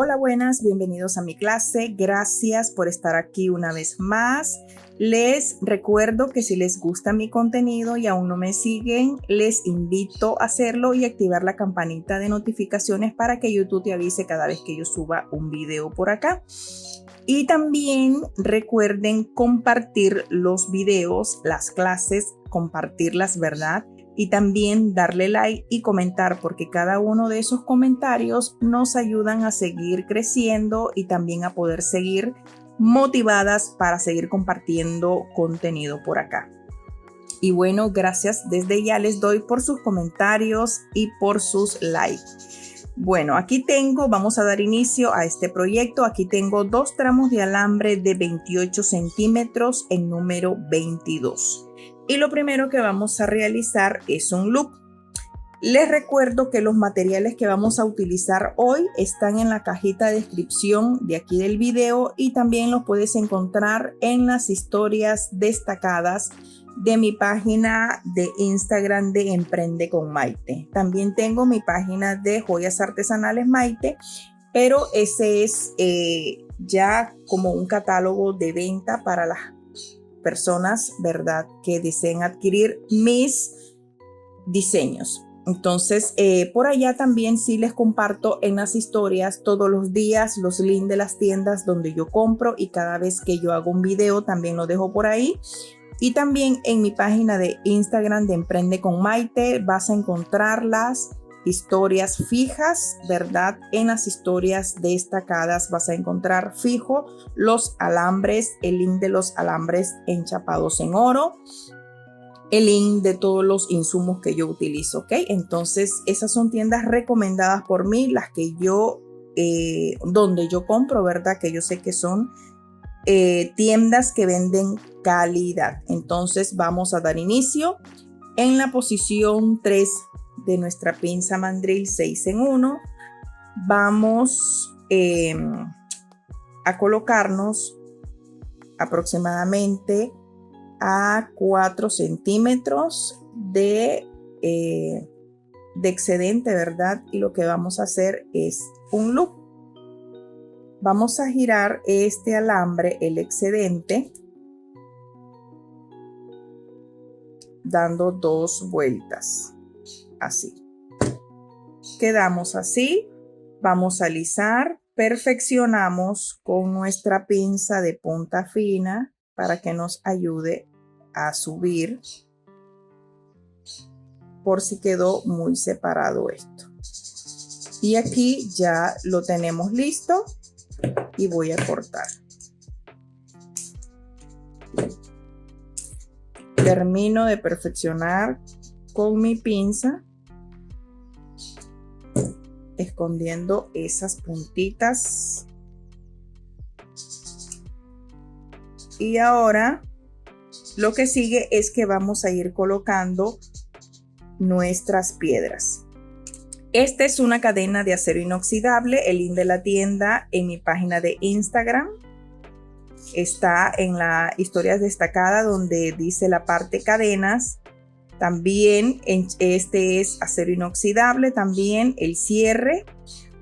Hola, buenas, bienvenidos a mi clase. Gracias por estar aquí una vez más. Les recuerdo que si les gusta mi contenido y aún no me siguen, les invito a hacerlo y activar la campanita de notificaciones para que YouTube te avise cada vez que yo suba un video por acá. Y también recuerden compartir los videos, las clases, compartirlas, ¿verdad? Y también darle like y comentar, porque cada uno de esos comentarios nos ayudan a seguir creciendo y también a poder seguir motivadas para seguir compartiendo contenido por acá. Y bueno, gracias desde ya les doy por sus comentarios y por sus likes. Bueno, aquí vamos a dar inicio a este proyecto. Aquí tengo 2 tramos de alambre de 28 centímetros en número 22. Y lo primero que vamos a realizar es un loop. Les recuerdo que los materiales que vamos a utilizar hoy están en la cajita de descripción de aquí del video y también los puedes encontrar en las historias destacadas de mi página de Instagram de Emprende con Maite. También tengo mi página de joyas artesanales Maite, pero ese es ya como un catálogo de venta para las personas, ¿verdad?, que deseen adquirir mis diseños. Entonces, por allá también sí les comparto en las historias todos los días los links de las tiendas donde yo compro y cada vez que yo hago un video también lo dejo por ahí. Y también en mi página de Instagram de Emprende con Maite vas a encontrar las historias fijas, ¿verdad? En las historias destacadas vas a encontrar fijo los alambres, el link de los alambres enchapados en oro, el link de todos los insumos que yo utilizo, ¿ok? Entonces, esas son tiendas recomendadas por mí, las que yo, donde yo compro, ¿verdad? Que yo sé que son tiendas que venden calidad. Entonces, vamos a dar inicio en la posición 3 de nuestra pinza mandril 6 en 1. Vamos a colocarnos aproximadamente a 4 centímetros de excedente, ¿verdad? Y lo que vamos a hacer es un loop. Vamos a girar este alambre, el excedente, dando 2 vueltas, así. Quedamos así. Vamos a alisar, perfeccionamos con nuestra pinza de punta fina para que nos ayude a subir, por si quedó muy separado esto. Y aquí ya lo tenemos listo y voy a cortar. Termino de perfeccionar con mi pinza, escondiendo esas puntitas. Y ahora lo que sigue es que vamos a ir colocando nuestras piedras. Esta es una cadena de acero inoxidable. El link de la tienda en mi página de Instagram está en la historia destacada donde dice la parte cadenas. También este es acero inoxidable, también el cierre.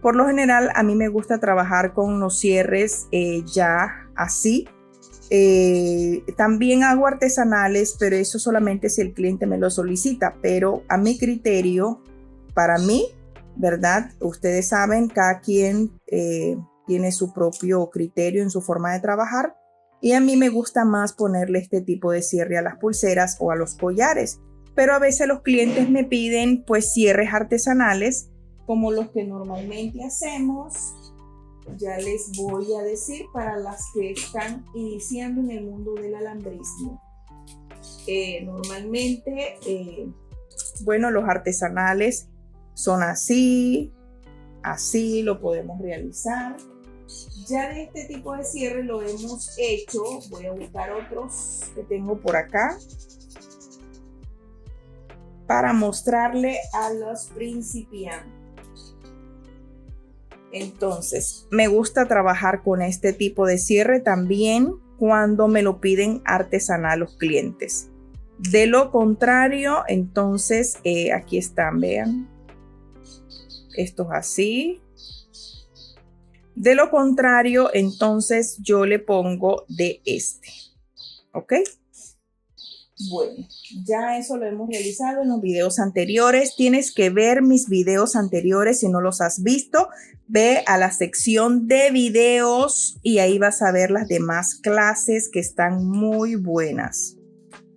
Por lo general a mí me gusta trabajar con los cierres ya así. También hago artesanales, pero eso solamente si el cliente me lo solicita. Pero a mi criterio, para mí, ¿verdad? Ustedes saben, cada quien tiene su propio criterio en su forma de trabajar. Y a mí me gusta más ponerle este tipo de cierre a las pulseras o a los collares. Pero a veces los clientes me piden pues cierres artesanales como los que normalmente hacemos. Ya les voy a decir para las que están iniciando en el mundo del alambrismo. Normalmente, bueno, los artesanales son así, así lo podemos realizar. Ya de este tipo de cierre lo hemos hecho. Voy a buscar otros que tengo por acá para mostrarle a los principiantes. Entonces, me gusta trabajar con este tipo de cierre también cuando me lo piden artesanal los clientes. De lo contrario, entonces, aquí están, vean. Esto es así. De lo contrario, entonces yo le pongo de este. ¿Ok? Bueno, ya eso lo hemos realizado en los videos anteriores. Tienes que ver mis videos anteriores si no los has visto. Ve a la sección de videos y ahí vas a ver las demás clases que están muy buenas.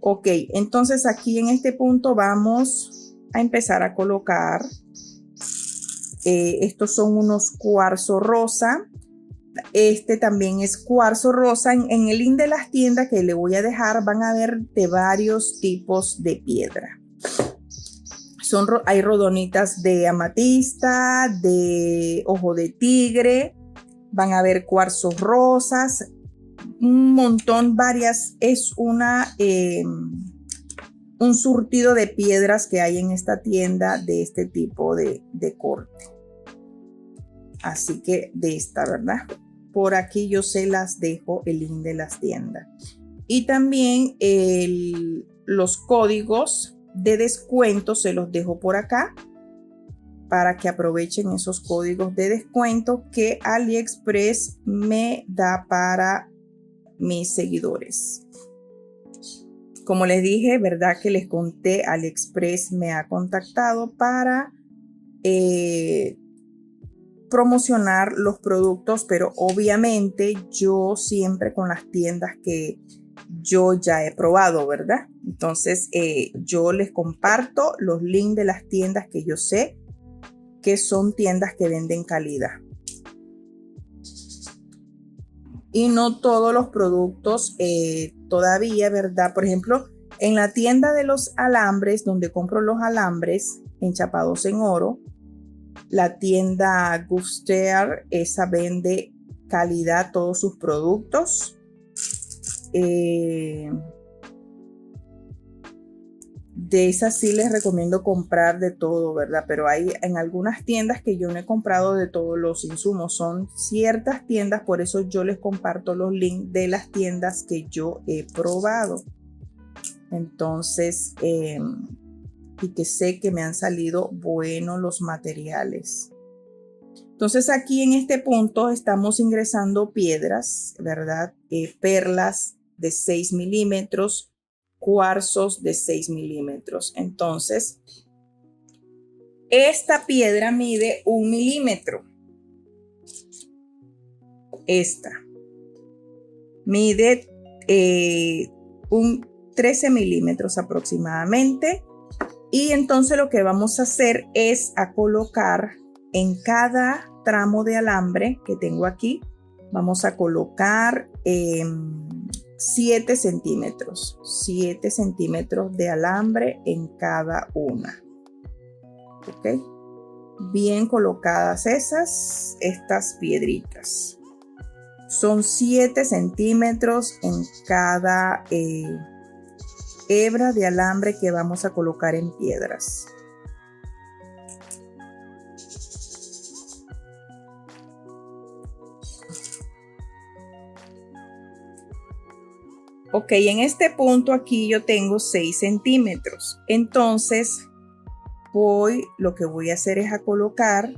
Ok, entonces aquí en este punto vamos a empezar a colocar. Estos son unos cuarzo rosa. Este también es cuarzo rosa. En el link de las tiendas que le voy a dejar van a ver de varios tipos de piedra. Hay rodonitas de amatista, de ojo de tigre, van a ver cuarzos rosas, un montón, varias. Es un surtido de piedras que hay en esta tienda de este tipo de corte. Así que de esta, ¿verdad? Por aquí yo se las dejo el link de las tiendas. Y también los códigos de descuento se los dejo por acá para que aprovechen esos códigos de descuento que AliExpress me da para mis seguidores. Como les dije, ¿verdad? Que les conté, AliExpress me ha contactado para promocionar los productos, pero obviamente yo siempre con las tiendas que yo ya he probado, ¿verdad? Entonces yo les comparto los links de las tiendas que yo sé que son tiendas que venden calidad. Y no todos los productos todavía, ¿verdad? Por ejemplo, en la tienda de los alambres, donde compro los alambres enchapados en oro, la tienda Guster, esa vende calidad todos sus productos. De esas sí les recomiendo comprar de todo, ¿verdad? Pero hay en algunas tiendas que yo no he comprado de todos los insumos. Son ciertas tiendas, por eso yo les comparto los links de las tiendas que yo he probado. Entonces, y que sé que me han salido buenos los materiales. Entonces aquí en este punto estamos ingresando piedras, ¿verdad? Perlas de 6 milímetros, cuarzos de 6 milímetros. Entonces, esta piedra mide 1 milímetro. Esta mide 13 milímetros aproximadamente. Y entonces lo que vamos a hacer es a colocar en cada tramo de alambre que tengo aquí, vamos a colocar 7 centímetros. 7 centímetros de alambre en cada una. ¿Ok? Bien colocadas estas piedritas. Son 7 centímetros en cada hebra de alambre que vamos a colocar en piedras. Ok, en este punto aquí yo tengo 6 centímetros. Entonces, lo que voy a hacer es a colocar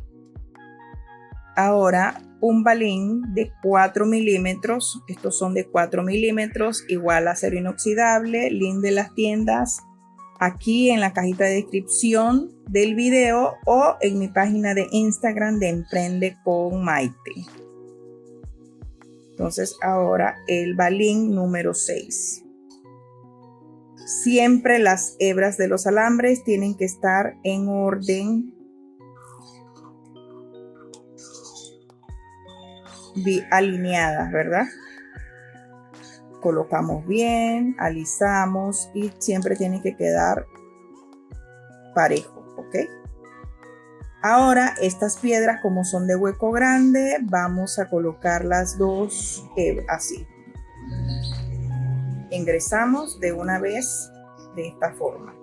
ahora un balín de 4 milímetros. Estos son de 4 milímetros, igual acero inoxidable, link de las tiendas aquí en la cajita de descripción del video o en mi página de Instagram de Emprende con Maite. Entonces ahora el balín número 6. Siempre las hebras de los alambres tienen que estar en orden alineadas, ¿verdad? Colocamos bien, alisamos y siempre tiene que quedar parejo, ¿ok? Ahora estas piedras, como son de hueco grande, vamos a colocar las dos así. Ingresamos de una vez de esta forma.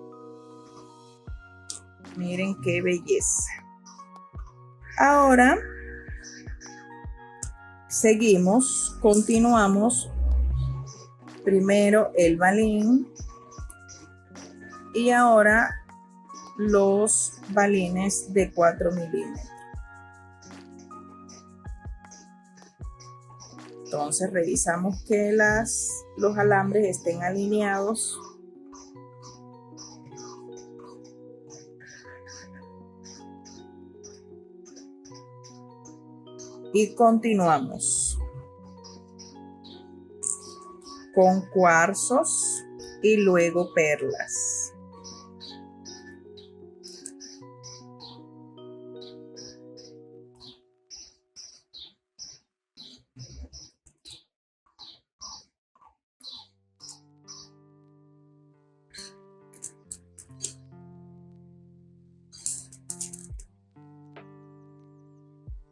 Miren qué belleza. Ahora seguimos, continuamos. Primero el balín y ahora los balines de 4 milímetros. Entonces revisamos que los alambres estén alineados. Y continuamos con cuarzos y luego perlas.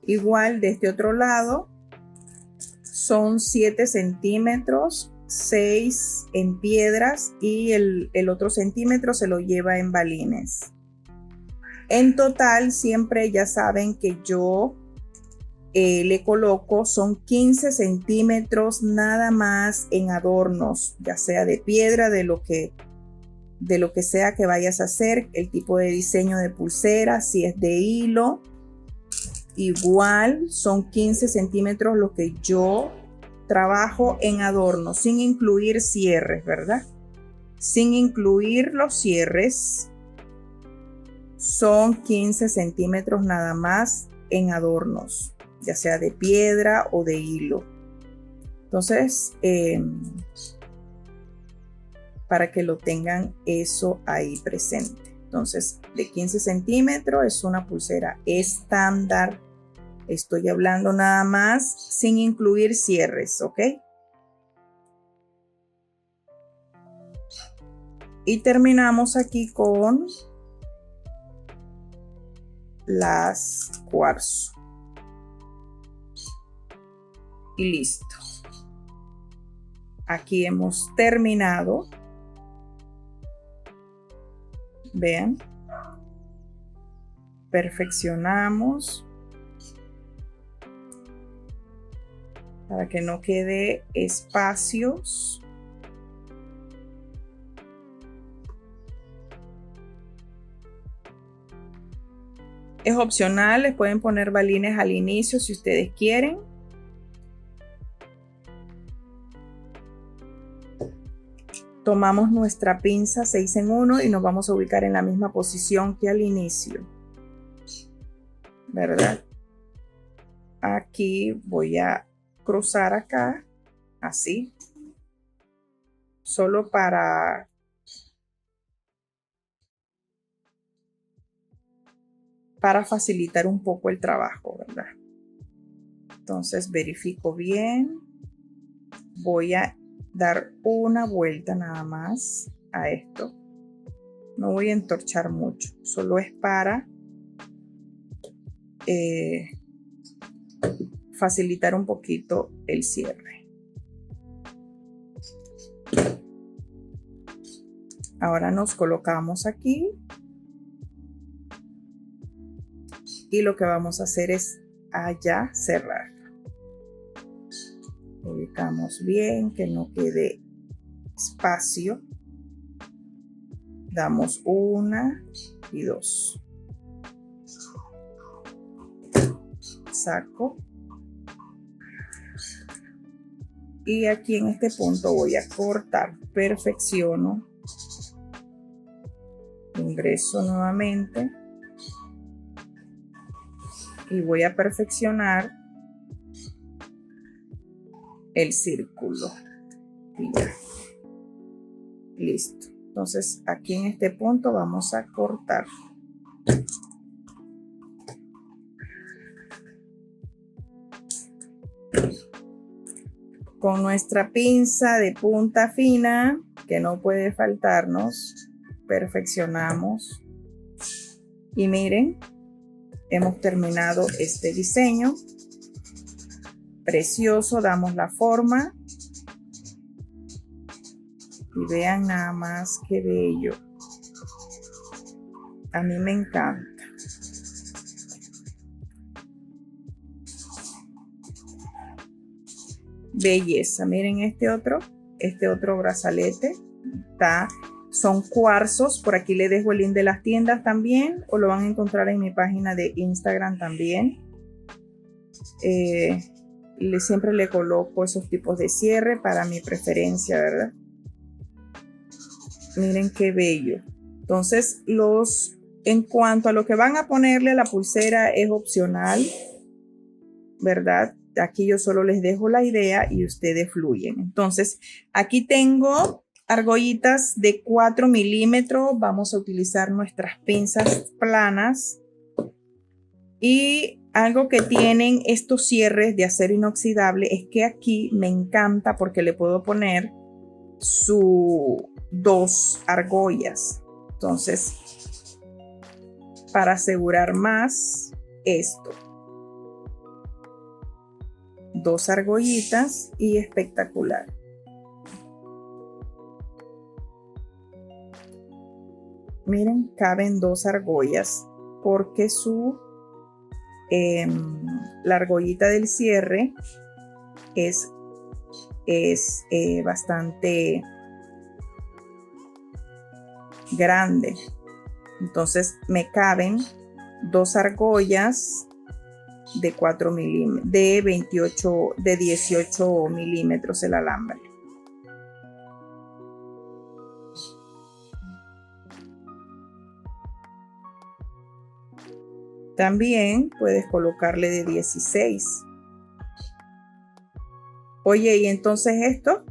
Igual de este otro lado son 7 centímetros, 6 en piedras y el otro centímetro se lo lleva en balines. En total siempre ya saben que yo le coloco son 15 centímetros nada más en adornos, ya sea de piedra, de lo que sea que vayas a hacer, el tipo de diseño de pulsera, si es de hilo. Igual son 15 centímetros lo que yo trabajo en adorno, sin incluir cierres, ¿verdad? Sin incluir los cierres, son 15 centímetros nada más en adornos, ya sea de piedra o de hilo. Entonces, para que lo tengan eso ahí presente. Entonces, de 15 centímetros es una pulsera estándar. Estoy hablando nada más sin incluir cierres, ¿ok? Y terminamos aquí con las cuarzo. Y listo. Aquí hemos terminado. Vean. Perfeccionamos. Para que no quede espacios. Es opcional, les pueden poner balines al inicio si ustedes quieren. Tomamos nuestra pinza 6 en 1 y nos vamos a ubicar en la misma posición que al inicio, ¿verdad? Aquí voy a cruzar acá, así, solo para facilitar un poco el trabajo, ¿verdad? Entonces verifico bien, voy a dar una vuelta nada más a esto, no voy a entorchar mucho, solo es para facilitar un poquito el cierre. Ahora nos colocamos aquí y lo que vamos a hacer es allá cerrar. Ubicamos bien, que no quede espacio. Damos 1 y 2. Saco. Y aquí en este punto voy a cortar, perfecciono, ingreso nuevamente y voy a perfeccionar el círculo y ya, listo. Entonces aquí en este punto vamos a cortar. Con nuestra pinza de punta fina, que no puede faltarnos, perfeccionamos. Y miren, hemos terminado este diseño. Precioso, damos la forma. Y vean nada más qué bello. A mí me encanta. Belleza. Miren este otro brazalete. Son cuarzos. Por aquí les dejo el link de las tiendas también. O lo van a encontrar en mi página de Instagram también. siempre le coloco esos tipos de cierre para mi preferencia, ¿verdad? Miren qué bello. Entonces, en cuanto a lo que van a ponerle a la pulsera es opcional, ¿verdad? Aquí yo solo les dejo la idea y ustedes fluyen. Entonces, aquí tengo argollitas de 4 milímetros. Vamos a utilizar nuestras pinzas planas. Y algo que tienen estos cierres de acero inoxidable es que aquí me encanta porque le puedo poner dos argollas. Entonces, para asegurar más esto, dos argollitas y espectacular. Miren, caben dos argollas porque la argollita del cierre es bastante grande. Entonces me caben dos argollas de 4 milímetros, de 18 milímetros el alambre. También puedes colocarle de 16. Oye, ¿y entonces esto?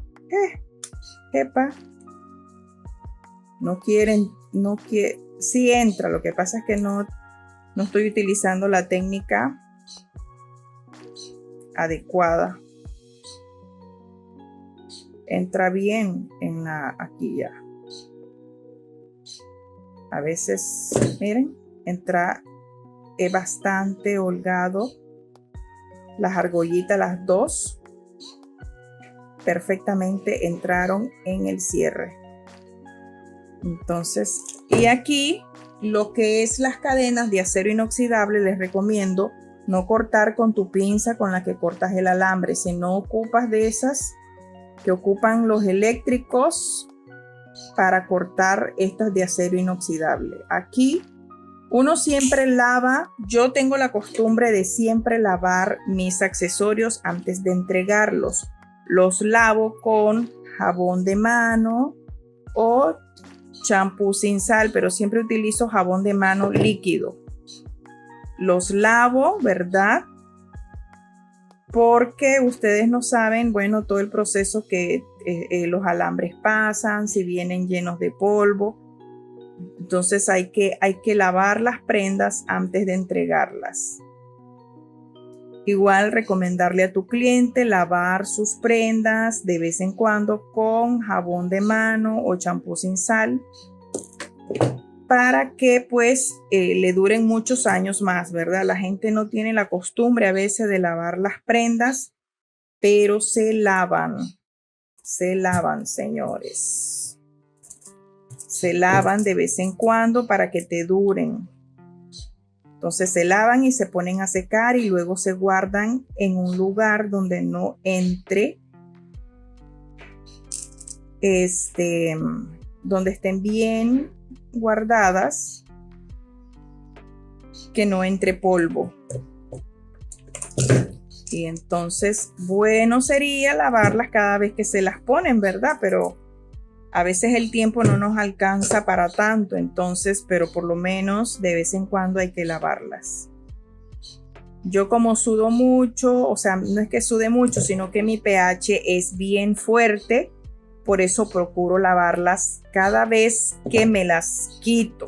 Epa. No quiere, sí entra, lo que pasa es que no estoy utilizando la técnica adecuada. Entra bien aquí ya. A veces, miren, entra bastante holgado. Las argollitas, las dos, perfectamente entraron en el cierre. Entonces, y aquí lo que es las cadenas de acero inoxidable, les recomiendo no cortar con tu pinza con la que cortas el alambre. Si no ocupas de esas que ocupan los eléctricos para cortar estas de acero inoxidable. Aquí uno siempre lava, yo tengo la costumbre de siempre lavar mis accesorios antes de entregarlos. Los lavo con jabón de mano o champú sin sal, pero siempre utilizo jabón de mano líquido. Los lavo, ¿verdad? Porque ustedes no saben, bueno, todo el proceso que los alambres pasan, si vienen llenos de polvo. Entonces hay que lavar las prendas antes de entregarlas. Igual recomendarle a tu cliente lavar sus prendas de vez en cuando con jabón de mano o champú sin sal para que pues le duren muchos años más, ¿verdad? La gente no tiene la costumbre a veces de lavar las prendas, pero se lavan, señores. Se lavan de vez en cuando para que te duren. Entonces se lavan y se ponen a secar y luego se guardan en un lugar donde no entre, donde estén bien guardadas, que no entre polvo. Y entonces, bueno sería lavarlas cada vez que se las ponen, ¿verdad? Pero a veces el tiempo no nos alcanza para tanto, entonces, pero por lo menos de vez en cuando hay que lavarlas. Yo como sudo mucho, o sea, no es que sude mucho, sino que mi pH es bien fuerte, por eso procuro lavarlas cada vez que me las quito.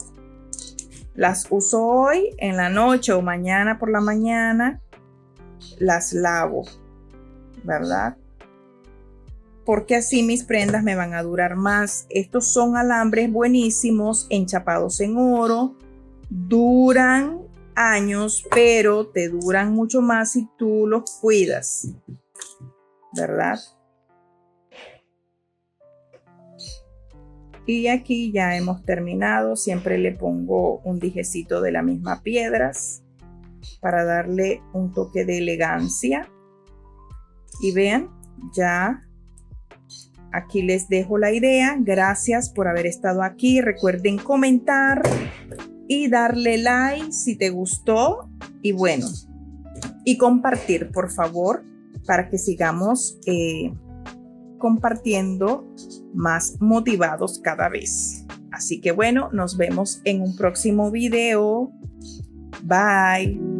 Las uso hoy en la noche o mañana por la mañana, las lavo, ¿verdad? Porque así mis prendas me van a durar más. Estos son alambres buenísimos, enchapados en oro, duran años, pero te duran mucho más si tú los cuidas, ¿verdad? Y aquí ya hemos terminado. Siempre le pongo un dijecito de la misma piedras para darle un toque de elegancia. Y vean, ya aquí les dejo la idea. Gracias por haber estado aquí. Recuerden comentar y darle like si te gustó. Y bueno, y compartir, por favor. para que sigamos compartiendo más motivados cada vez. Así que bueno, nos vemos en un próximo video. Bye.